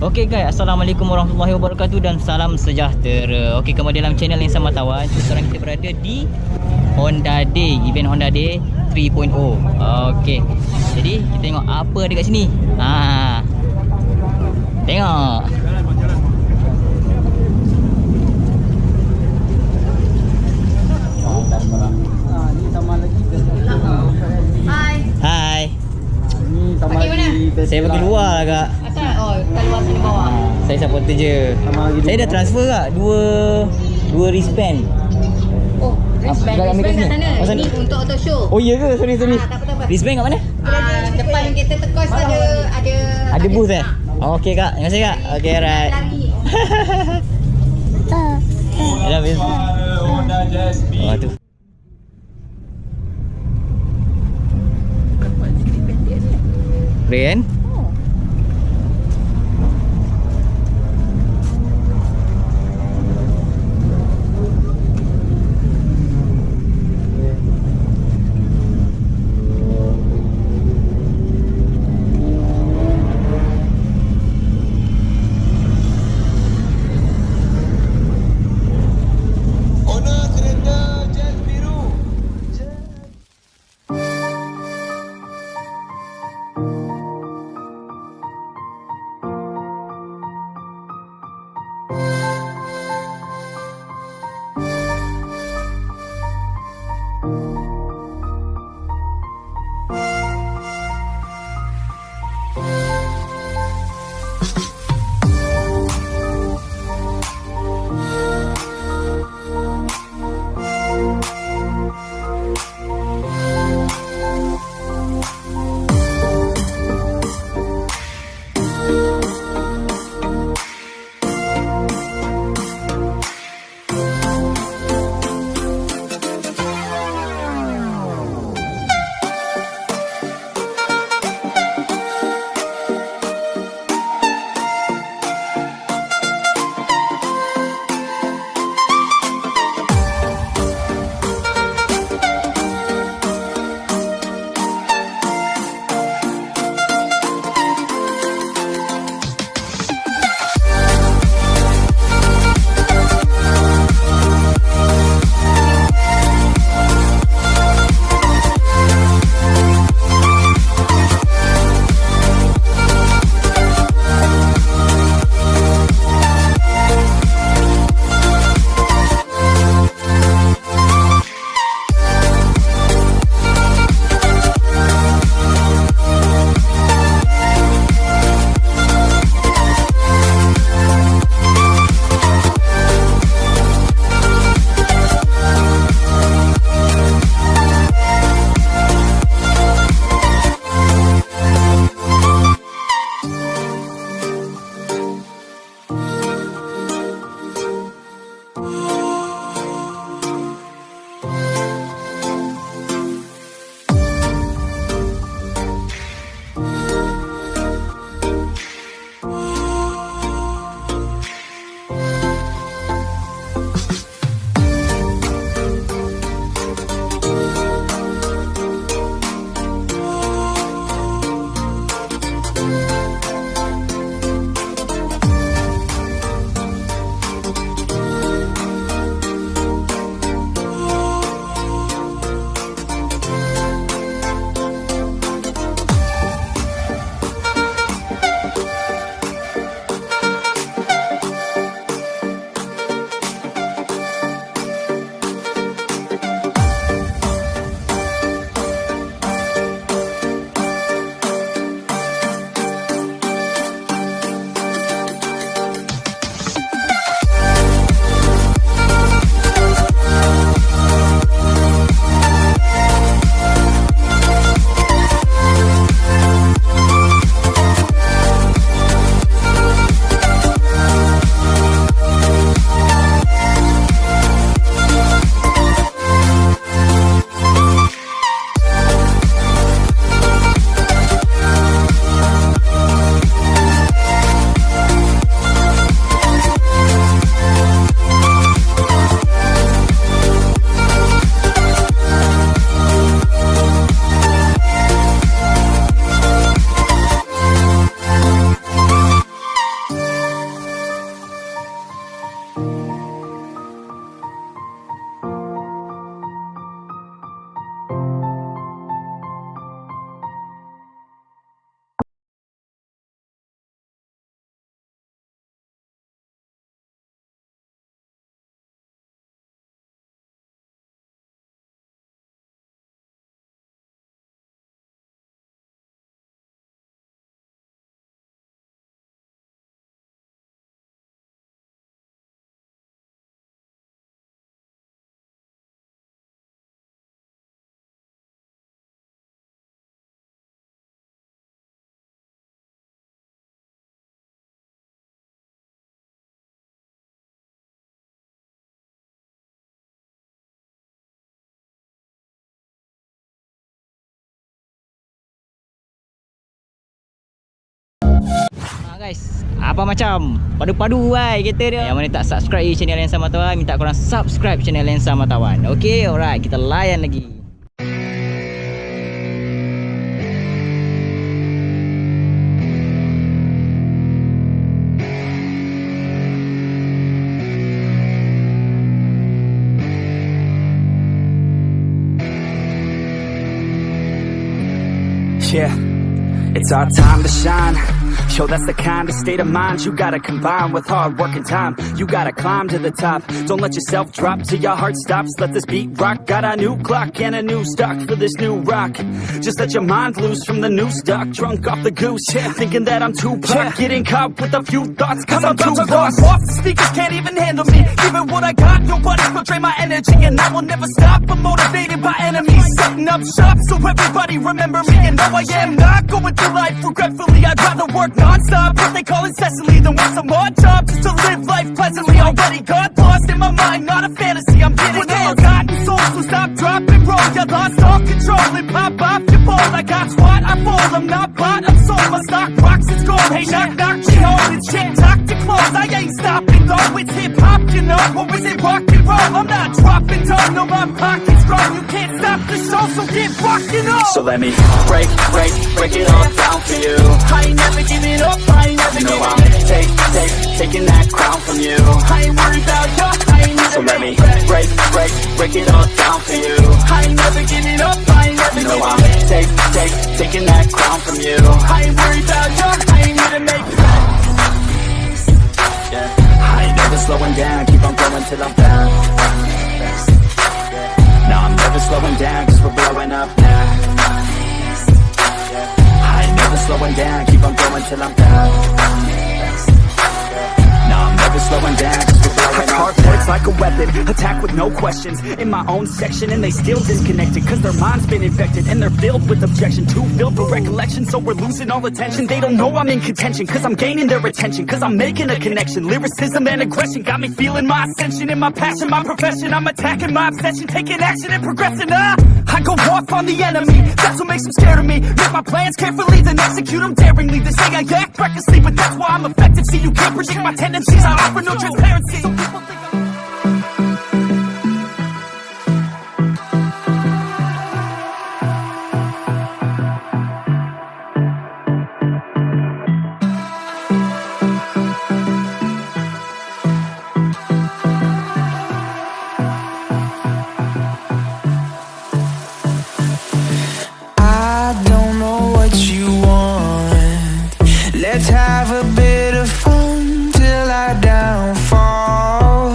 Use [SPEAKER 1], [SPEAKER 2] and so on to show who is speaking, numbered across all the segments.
[SPEAKER 1] Okey guys, Assalamualaikum warahmatullahi wabarakatuh dan salam sejahtera. Okey, kembali dalam channel yang sama tawan. Sekarang kita berada di Honda Day, event Honda Day 3.0. Okey. Jadi kita tengok apa ada kat sini. Tengok.
[SPEAKER 2] Ni sama lagi.
[SPEAKER 3] Hai.
[SPEAKER 1] Hai.
[SPEAKER 2] Ni sama
[SPEAKER 3] Pakai mana?
[SPEAKER 2] lagi.
[SPEAKER 1] Saya pergi luar lah kak.
[SPEAKER 3] Asal kat luar sini bawah.
[SPEAKER 1] Saya supporter je.
[SPEAKER 2] Sama lagi.
[SPEAKER 1] Saya dah transfer kak dua wristband.
[SPEAKER 3] Oh, wristband
[SPEAKER 1] Kat Amerika
[SPEAKER 3] kat
[SPEAKER 1] sini?
[SPEAKER 3] sana.
[SPEAKER 1] Oh, sana.
[SPEAKER 3] Ini untuk auto show.
[SPEAKER 1] Oh iya ke? Sorry.
[SPEAKER 3] Tak apa-apa.
[SPEAKER 1] Wristband kat mana?
[SPEAKER 3] Depan kita tekos ada
[SPEAKER 1] Ada booth eh? Oh, okey kak. Terima kasih kak. Okey, alright.
[SPEAKER 3] Lari.
[SPEAKER 1] Dah habis. Oh tu. Keren. Guys, apa macam padu-padu wai kita dia. Yang mana tak subscribe channel Lensa Matawan, minta korang subscribe channel Lensa Matawan. Okay, alright, kita layan lagi.
[SPEAKER 4] Yeah, it's our time to shine. Yo, that's the kind of state of mind you gotta combine with hard work and time. You gotta climb to the top. Don't let yourself drop till your heart stops. Let this beat rock. Got a new clock and a new stock for this new rock. Just let your mind loose from the new stock. Drunk off the goose, yeah, thinking that I'm too pop. Getting caught with a few thoughts cause I'm too lost. Off the speakers can't even handle me. Giving what I got, nobody will drain my energy. And I will never stop, I'm motivated by enemies. Setting up shop so everybody remember me. And though I am not going through life regretfully, I'd rather work non-stop, what they call incessantly, than want some odd job just to live life pleasantly. Already got lost in my mind, not a fantasy, I'm getting it. Forgotten souls, so stop, drop, and roll. You lost all control and pop off your ball. I got squat, I fall, I'm not bought, I'm sold. My stock rocks, it's gold. Hey, knock, knock, she home. It's shit, talk to close. I ain't stopping though, it's hip-hop, you know. Or is it rock and roll? I'm not dropping down, no, my pocket's strong. You can't stop the show, so get rockin' on. So let me break it all down for you. I ain't never giving up, I ain't never giving up. Taking that crown from you. I ain't worried about you, I ain't never. So let me break it all down for you. I ain't never giving up, I ain't never giving up. Taking that crown from you. I ain't worried about you, I ain't here to make it. Yeah. I ain't never slowing down, keep on going till I'm down. No, I'm never slowing down, cause we're blowing up now. I ain't never slowing down, keep on going till I'm down. No, I'm never slowing down, cause we're blowing up. Hard words like a weapon, attack with no questions. In my own section and they still disconnected, cause their mind's been infected and they're filled with objection. Too filled for recollection, so we're losing all attention. They don't know I'm in contention, cause I'm gaining their attention. Cause I'm making a connection, lyricism and aggression got me feeling my ascension. In my passion, my profession, I'm attacking my obsession. Taking action and progressing, I go off on the enemy, that's what makes them scared of me. Make my plans carefully, then execute them daringly. They say I act recklessly, but that's why I'm effective. See, you can't predict my tendencies, I offer no transparency. So people think
[SPEAKER 5] let's have a bit of fun till I downfall.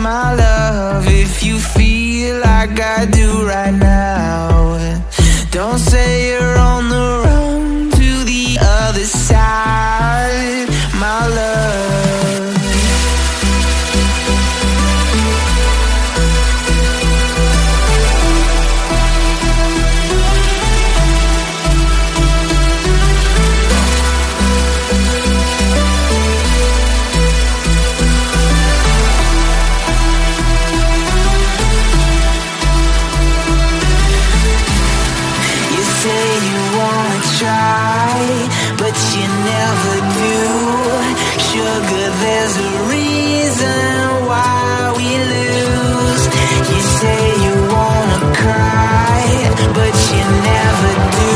[SPEAKER 5] My love, if you feel like I do right now, don't say you're on the run to the other side, my love. But you never do. Sugar, there's a reason why we lose. You say you wanna cry, but you never do.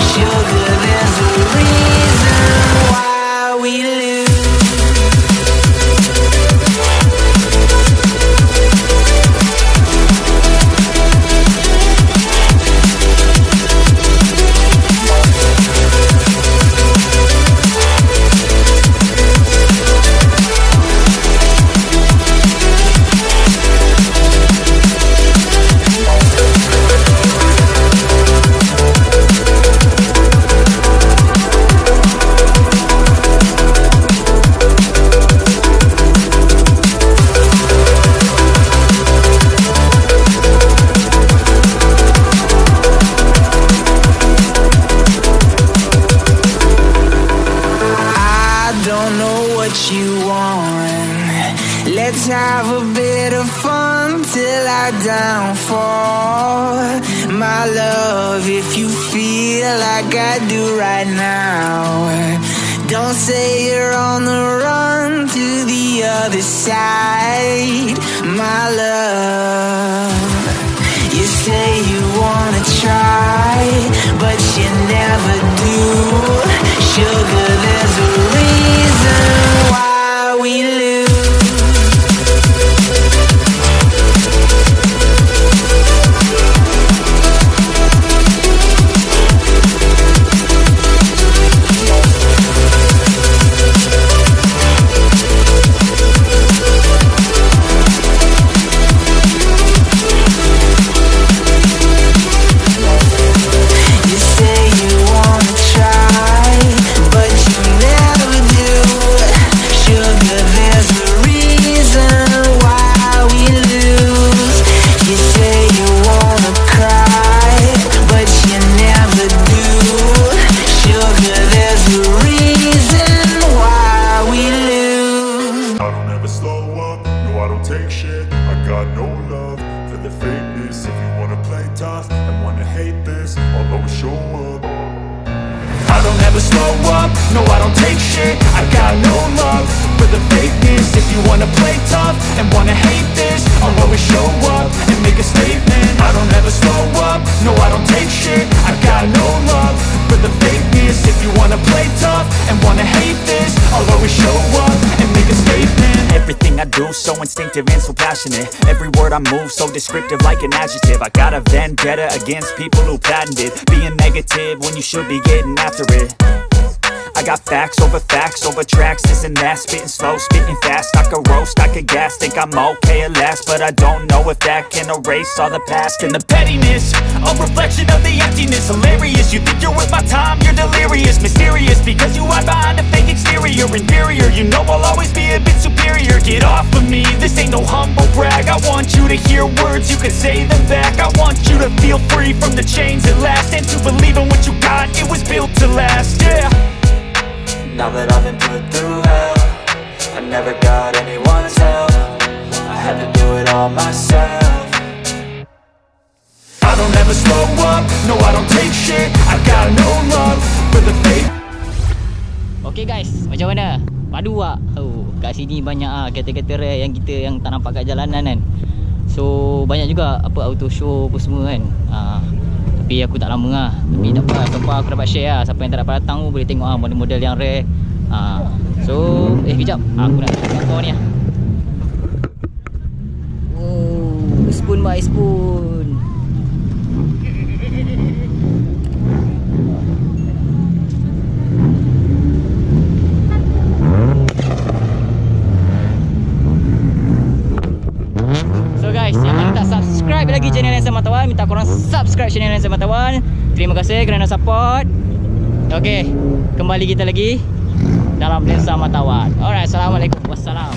[SPEAKER 5] Sugar, there's a reason why we lose. Let's have a bit of fun till I downfall. My love, if you feel like I do right now, Don't say you're on the run to the other side, my love. You say you wanna try, but you never do. Sugar, there's a reason why we lose.
[SPEAKER 4] No, I don't take shit. I got no love for the fakeness. If you wanna play tough and wanna hate this, I'll always show up and make a statement. I don't ever slow up. No, I don't take shit. I got no love for the fakeness. If you wanna play tough and wanna hate this, I'll always show up and make a statement.
[SPEAKER 6] Everything I do so instinctive and so passionate. Every word I move so descriptive like an adjective. I got a vendetta against people who patented being negative when you should be getting after it. I got facts over tracks, this and that. Spitting slow, spitting fast. I could roast, I could gas. Think I'm okay at last, but I don't know if that can erase all the past. And the pettiness, a reflection of the emptiness. Hilarious, you think you're worth my time, you're delirious. Mysterious, because you hide behind a fake exterior. Inferior, you know I'll always be a bit superior. Get off of me, this ain't no humble brag. I want you to hear words, you can say them back. I want you to feel free from the chains at last, and to believe in what you got, it was built to last, yeah. Now that I've been put through hell, I never got anyone's help. I had to do it all myself.
[SPEAKER 4] I don't ever slow up, no I don't take shit. I got no love for the fake.
[SPEAKER 1] Okay guys, macam mana? Padu tak? Kat sini banyak kereta-kereta rare yang kita yang tak nampak kat jalanan kan. So banyak juga apa auto show apa semua kan. Tapi aku tak lama lah. Tapi tak apa, so far aku dapat share lah. Siapa yang tak dapat datang pun boleh tengok model-model yang rare. So kejap aku nak tengok kau ni lah. Oh, spoon by spoon. So guys, yang mana tak subscribe lagi channel Lensa Matawan, minta korang subscribe channel Lensa Matawan. Terima kasih kerana support. Okay, kembali kita lagi dalam Lensa Matawan. Alright, assalamualaikum. Wassalam.